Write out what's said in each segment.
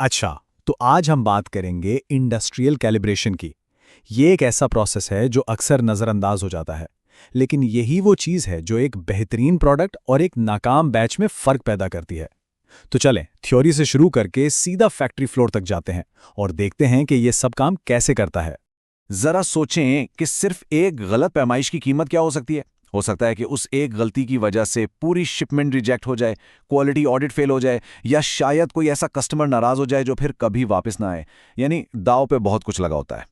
अच्छा, तो आज हम बात करेंगे इंडस्ट्रियल कैलिब्रेशन की। ये एक ऐसा प्रोसेस है जो अक्सर नज़रअंदाज हो जाता है, लेकिन यही वो चीज़ है जो एक बेहतरीन प्रोडक्ट और एक नाकाम बैच में फ़र्क पैदा करती है। तो चलें, थ्योरी से शुरू करके सीधा फैक्ट्री फ्लोर तक जाते हैं और देखते हैं कि ये सब काम कैसे करता है। जरा सोचें कि सिर्फ एक गलत पैमाइश की कीमत क्या हो सकती है। हो सकता है कि उस एक गलती की वजह से पूरी शिपमेंट रिजेक्ट हो जाए, क्वालिटी ऑडिट फेल हो जाए, या शायद कोई ऐसा कस्टमर नाराज हो जाए जो फिर कभी वापस ना आए। यानी दाव पे बहुत कुछ लगा होता है।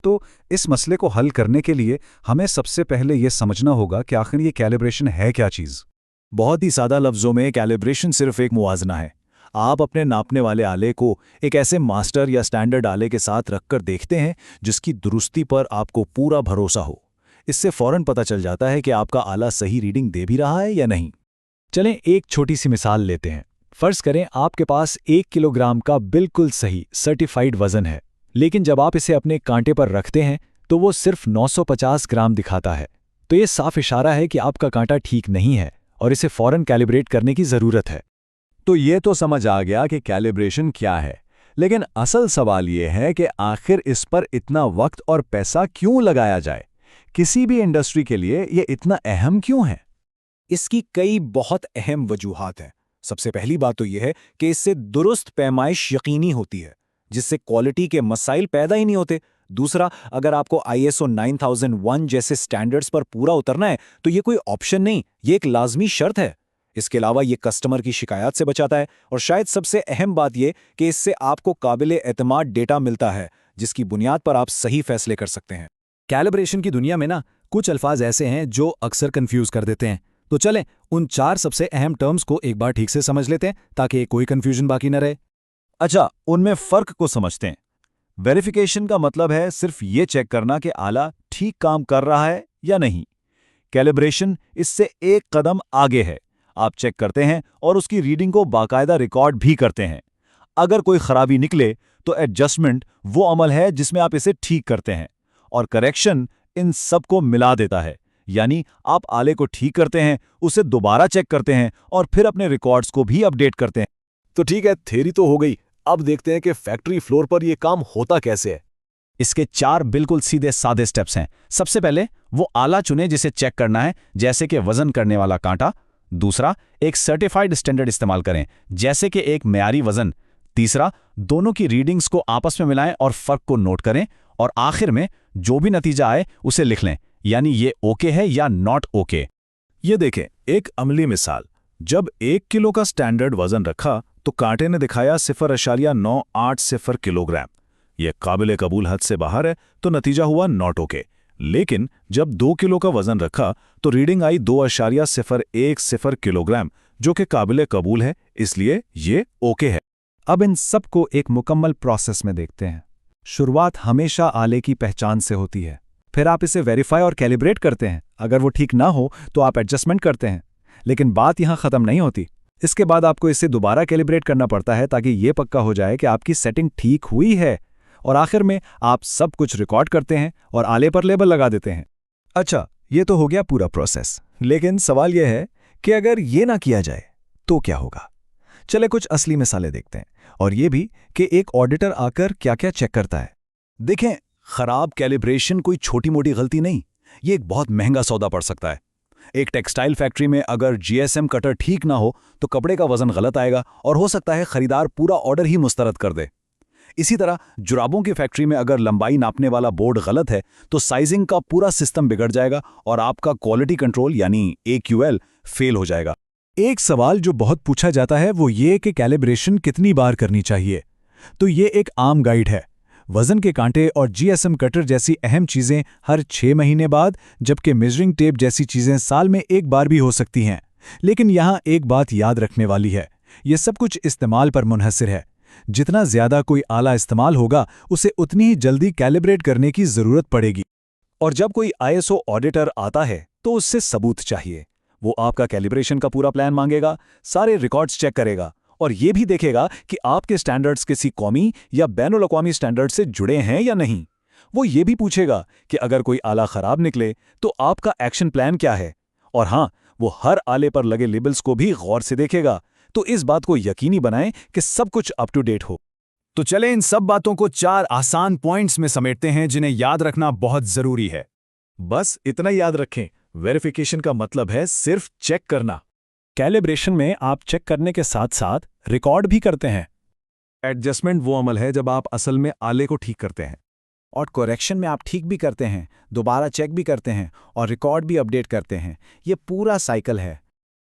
तो इस मसले को हल करने के लिए हमें सबसे पहले ये समझना होगा कि आखिर ये कैलिब्रेशन है क्या चीज़। बहुत ही सादा लफ्ज़ों में कैलिब्रेशन सिर्फ एक मुवाजना है। आप अपने नापने वाले आले को एक ऐसे मास्टर या स्टैंडर्ड आले के साथ रखकर देखते हैं जिसकी दुरुस्ती पर आपको पूरा भरोसा हो। इससे फौरन पता चल जाता है कि आपका आला सही रीडिंग दे भी रहा है या नहीं। चलें एक छोटी सी मिसाल लेते हैं। फ़र्ज़ करें आपके पास 1 किलोग्राम का बिल्कुल सही सर्टिफाइड वज़न है, लेकिन जब आप इसे अपने कांटे पर रखते हैं तो वो सिर्फ 950 ग्राम दिखाता है। तो ये साफ इशारा है कि आपका कांटा ठीक नहीं है और इसे फौरन कैलिब्रेट करने की ज़रूरत है। तो ये तो समझ आ गया कि कैलिब्रेशन क्या है, लेकिन असल सवाल ये है कि आखिर इस पर इतना वक्त और पैसा क्यों लगाया जाए। किसी भी इंडस्ट्री के लिए ये इतना अहम क्यों है? इसकी कई बहुत अहम वजूहात हैं। सबसे पहली बात तो यह है कि इससे दुरुस्त पैमाइश यकीनी होती है, जिससे क्वालिटी के मसाइल पैदा ही नहीं होते। दूसरा, अगर आपको ISO 9001 जैसे स्टैंडर्ड्स पर पूरा उतरना है तो ये कोई ऑप्शन नहीं, ये एक लाजमी शर्त है। इसके अलावा ये कस्टमर की शिकायत से बचाता है, और शायद सबसे अहम बात ये कि इससे आपको काबिले एतमाद डेटा मिलता है जिसकी बुनियाद पर आप सही फैसले कर सकते हैं। कैलिब्रेशन की दुनिया में ना कुछ अल्फाज ऐसे हैं जो अक्सर कंफ्यूज कर देते हैं। तो चलें उन 4 सबसे अहम टर्म्स को एक बार ठीक से समझ लेते हैं ताकि कोई कंफ्यूजन बाकी न रहे। अच्छा, उनमें फ़र्क को समझते हैं। वेरिफिकेशन का मतलब है सिर्फ ये चेक करना कि आला ठीक काम कर रहा है या नहीं। कैलिब्रेशन इससे एक कदम आगे है। आप चेक करते हैं और उसकी रीडिंग को बाकायदा रिकॉर्ड भी करते हैं। अगर कोई खराबी निकले तो एडजस्टमेंट वो अमल है जिसमें आप इसे ठीक करते हैं, और करेक्शन इन सब को मिला देता है। यानी आप आले को ठीक करते हैं, उसे दोबारा चेक करते हैं और फिर अपने रिकॉर्ड्स को भी अपडेट करते हैं। तो ठीक है, थ्योरी तो हो गई। अब देखते हैं कि फैक्ट्री फ्लोर पर यह काम होता कैसे है। इसके 4 बिल्कुल सीधे सादे स्टेप्स हैं। सबसे पहले वो आला चुनें जिसे चेक करना है, जैसे कि वजन करने वाला कांटा। दूसरा, एक सर्टिफाइड स्टैंडर्ड इस्तेमाल करें, जैसे कि एक मेयारी वजन। तीसरा, दोनों की रीडिंग्स को आपस में मिलाएं और फर्क को नोट करें। और आखिर में जो भी नतीजा आए उसे लिख लें, यानी ये ओके है या नॉट ओके। ये देखें, एक अमली मिसाल। जब 1 किलो का स्टैंडर्ड वजन रखा तो कांटे ने दिखाया 0.980 किलोग्राम। यह काबिले कबूल हद से बाहर है, तो नतीजा हुआ नॉट ओके। लेकिन जब 2 किलो का वजन रखा तो रीडिंग आई 2.010 किलोग्राम, जो कि काबिले कबूल है, इसलिए ये ओके है। अब इन सब को एक मुकम्मल प्रोसेस में देखते हैं। शुरुआत हमेशा आले की पहचान से होती है। फिर आप इसे वेरीफाई और कैलिब्रेट करते हैं। अगर वो ठीक ना हो तो आप एडजस्टमेंट करते हैं। लेकिन बात यहाँ ख़त्म नहीं होती। इसके बाद आपको इसे दोबारा कैलिब्रेट करना पड़ता है ताकि ये पक्का हो जाए कि आपकी सेटिंग ठीक हुई है। और आखिर में आप सब कुछ रिकॉर्ड करते हैं और आले पर लेबल लगा देते हैं। अच्छा, ये तो हो गया पूरा प्रोसेस। लेकिन सवाल यह है कि अगर ये ना किया जाए तो क्या होगा। चले कुछ असली मिसालें देखते हैं, और ये भी कि एक ऑडिटर आकर क्या क्या चेक करता है। देखें, खराब कैलिब्रेशन कोई छोटी मोटी गलती नहीं, ये एक बहुत महंगा सौदा पड़ सकता है। एक टेक्सटाइल फैक्ट्री में अगर GSM कटर ठीक ना हो तो कपड़े का वजन गलत आएगा और हो सकता है खरीदार पूरा ऑर्डर ही मुस्तरद कर दे। इसी तरह जुराबों की फैक्ट्री में अगर लंबाई नापने वाला बोर्ड गलत है तो साइजिंग का पूरा सिस्टम बिगड़ जाएगा और आपका क्वालिटी कंट्रोल यानी AQL फेल हो जाएगा। एक सवाल जो बहुत पूछा जाता है वो ये कि कैलिब्रेशन कितनी बार करनी चाहिए। तो ये एक आम गाइड है। वजन के कांटे और GSM कटर जैसी अहम चीज़ें हर 6 महीने बाद, जबकि मेजरिंग टेप जैसी चीज़ें साल में एक बार भी हो सकती हैं। लेकिन यहाँ एक बात याद रखने वाली है, ये सब कुछ इस्तेमाल पर मुनहसर है। जितना ज़्यादा कोई आला इस्तेमाल होगा उसे उतनी ही जल्दी कैलिब्रेट करने की ज़रूरत पड़ेगी। और जब कोई ISO ऑडिटर आता है तो उससे सबूत चाहिए। वो आपका कैलिब्रेशन का पूरा प्लान मांगेगा, सारे रिकॉर्ड्स चेक करेगा और ये भी देखेगा कि आपके स्टैंडर्ड्स किसी कौमी या बैनुल अक़वामी स्टैंडर्ड से जुड़े हैं या नहीं। वो ये भी पूछेगा कि अगर कोई आला खराब निकले तो आपका एक्शन प्लान क्या है। और हाँ, वो हर आले पर लगे लेबल्स को भी गौर से देखेगा, तो इस बात को यकीनी बनाएं कि सब कुछ अप टू डेट हो। तो चले इन सब बातों को 4 आसान पॉइंट्स में समेटते हैं जिन्हें याद रखना बहुत जरूरी है। बस इतना याद रखें, वेरिफिकेशन का मतलब है सिर्फ चेक करना। कैलिब्रेशन में आप चेक करने के साथ साथ रिकॉर्ड भी करते हैं। एडजस्टमेंट वो अमल है जब आप असल में आले को ठीक करते हैं। और करेक्शन में आप ठीक भी करते हैं, दोबारा चेक भी करते हैं और रिकॉर्ड भी अपडेट करते हैं। ये पूरा साइकिल है।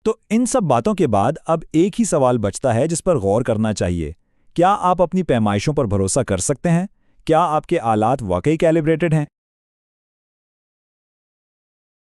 तो इन सब बातों के बाद अब एक ही सवाल बचता है जिस पर गौर करना चाहिए। क्या आप अपनी पैमाइशों पर भरोसा कर सकते हैं? क्या आपके आलात वाकई कैलिब्रेटेड हैं?